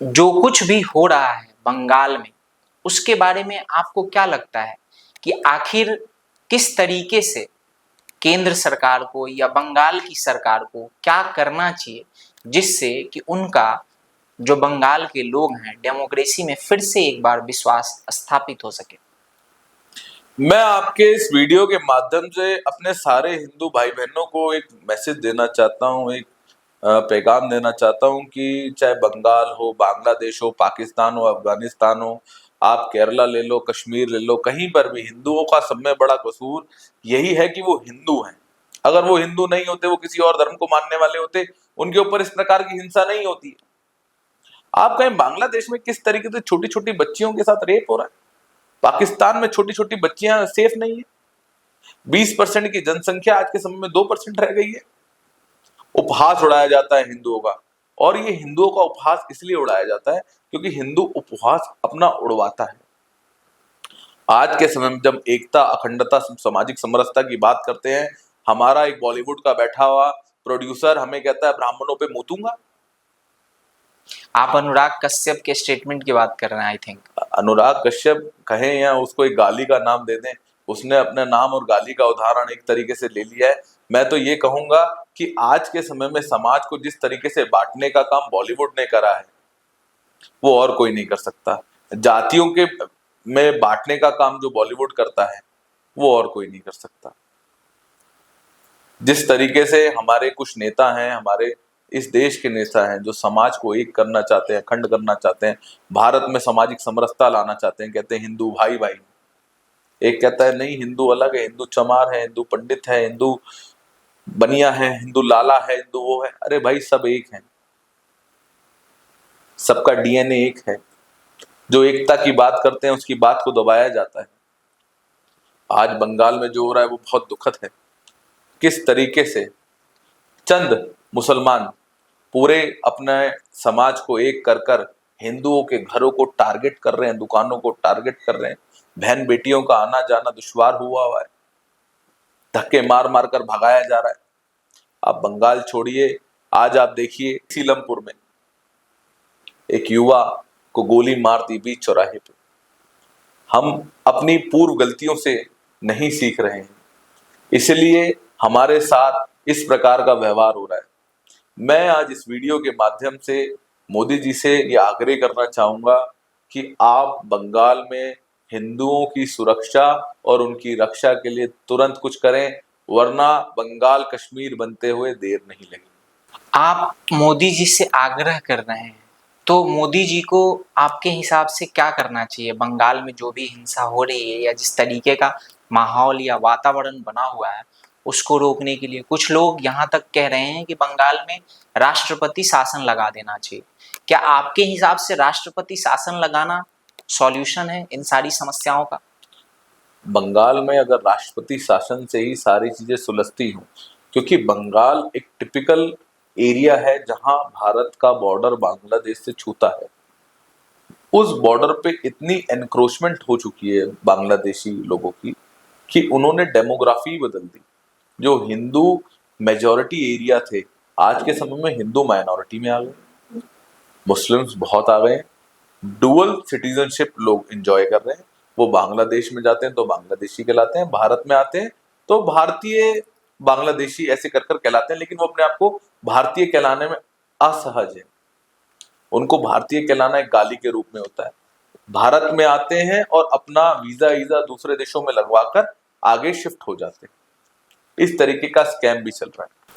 जो कुछ भी हो रहा है बंगाल में, उसके बारे में आपको क्या लगता है कि आखिर किस तरीके से केंद्र सरकार को या बंगाल की सरकार को क्या करना चाहिए जिससे कि उनका जो बंगाल के लोग हैं डेमोक्रेसी में फिर से एक बार विश्वास स्थापित हो सके? मैं आपके इस वीडियो के माध्यम से अपने सारे हिंदू भाई बहनों को एक मैसेज देना चाहता हूँ, एक पैगाम देना चाहता हूँ कि चाहे बंगाल हो, बांग्लादेश हो, पाकिस्तान हो, अफगानिस्तान हो, आप केरला ले लो, कश्मीर ले लो, कहीं पर भी हिंदुओं का सब में बड़ा कसूर यही है कि वो हिंदू हैं। अगर वो हिंदू नहीं होते, वो किसी और धर्म को मानने वाले होते, उनके ऊपर इस प्रकार की हिंसा नहीं होती। आप कहें बांग्लादेश में किस तरीके से छोटी छोटी बच्चियों के साथ रेप हो रहा है, पाकिस्तान में छोटी छोटी बच्चियां सेफ नहीं है, 20% की जनसंख्या आज के समय में 2% रह गई है। उपहास उड़ाया जाता है हिंदुओं का, और ये हिंदुओं का उपहास इसलिए उड़ाया जाता है क्योंकि हिंदू उपहास अपना उड़वाता है। आज के समय में जब एकता, अखंडता, सामाजिक समरसता की बात करते हैं, हमारा एक बॉलीवुड का बैठा हुआ प्रोड्यूसर हमें कहता है ब्राह्मणों पे मूतूंगा। आप अनुराग कश्यप के स्टेटमेंट की बात कर रहे हैं, आई थिंक। अनुराग कश्यप कहें या उसको एक गाली का नाम दे दें, उसने अपने नाम और गाली का उदाहरण एक तरीके से ले लिया है। मैं तो ये कहूंगा कि आज के समय में समाज को जिस तरीके से बांटने का काम बॉलीवुड ने करा है, वो और कोई नहीं कर सकता। जातियों के में बांटने का काम जो बॉलीवुड करता है, वो और कोई नहीं कर सकता। जिस तरीके से हमारे कुछ नेता हैं, हमारे इस देश के नेता हैं, जो समाज को एक करना चाहते हैं, अखंड करना चाहते हैं, भारत में सामाजिक समरसता लाना चाहते हैं, कहते हैं हिंदू भाई भाई। एक कहता है नहीं, हिंदू अलग है, हिंदू चमार है, हिंदू पंडित है, हिंदू बनिया है, हिंदू लाला है, हिंदू वो है। अरे भाई, सब एक हैं, सबका डीएनए एक है। जो एकता की बात करते हैं उसकी बात को दबाया जाता है। आज बंगाल में जो हो रहा है वो बहुत दुखद है। किस तरीके से चंद मुसलमान पूरे अपने समाज को एक कर कर हिंदुओं के घरों को टारगेट कर रहे हैं, दुकानों को टारगेट कर रहे हैं, बहन बेटियों का आना जाना दुश्वार हुआ है, धक्के मार मार कर भगाया जा रहा है। आप बंगाल छोड़िए, आज आप देखिए सीलमपुर में एक युवा को गोली मार दी बीच चौराहे पे। हम अपनी पूर्व गलतियों से नहीं सीख रहे हैं, इसलिए हमारे साथ इस प्रकार का व्यवहार हो रहा है। मैं आज इस वीडियो के माध्यम से मोदी जी से यह आग्रह करना चाहूंगा कि आप बंगाल में हिंदुओं की सुरक्षा और उनकी रक्षा के लिए तुरंत कुछ करें, वरना बंगाल कश्मीर बनते हुए देर नहीं लगेगी। आप मोदी जी से आग्रह कर रहे हैं, तो मोदी जी को आपके हिसाब से क्या करना चाहिए बंगाल में जो भी हिंसा हो रही है या जिस तरीके का माहौल या वातावरण बना हुआ है उसको रोकने के लिए? कुछ लोग यहाँ तक कह रहे हैं कि बंगाल में राष्ट्रपति शासन लगा देना चाहिए। क्या आपके हिसाब से राष्ट्रपति शासन लगाना सॉल्यूशन है इन सारी समस्याओं का? बंगाल में अगर राष्ट्रपति शासन से ही सारी चीजें सुलझती हों, क्योंकि बंगाल एक टिपिकल एरिया है जहां भारत का बॉर्डर बांग्लादेश से छूता है। उस बॉर्डर पे इतनी एनक्रोचमेंट हो चुकी है बांग्लादेशी लोगों की कि उन्होंने डेमोग्राफी बदल दी। जो हिंदू मेजॉरिटी एरिया थे, आज के समय में हिंदू माइनॉरिटी में आ गए, मुस्लिम्स बहुत आ गए, डुअल सिटीजनशिप लोग एंजॉय कर रहे हैं। वो बांग्लादेश में जाते हैं तो बांग्लादेशी कहलाते हैं, भारत में आते हैं तो भारतीय बांग्लादेशी ऐसे कर कर कहलाते हैं, लेकिन वो अपने आप को भारतीय कहलाने में असहज है। उनको भारतीय कहलाना एक गाली के रूप में होता है। भारत में आते हैं और अपना वीजा वीजा दूसरे देशों में लगवाकर आगे शिफ्ट हो जाते हैं। इस तरीके का स्कैम भी चल रहा है।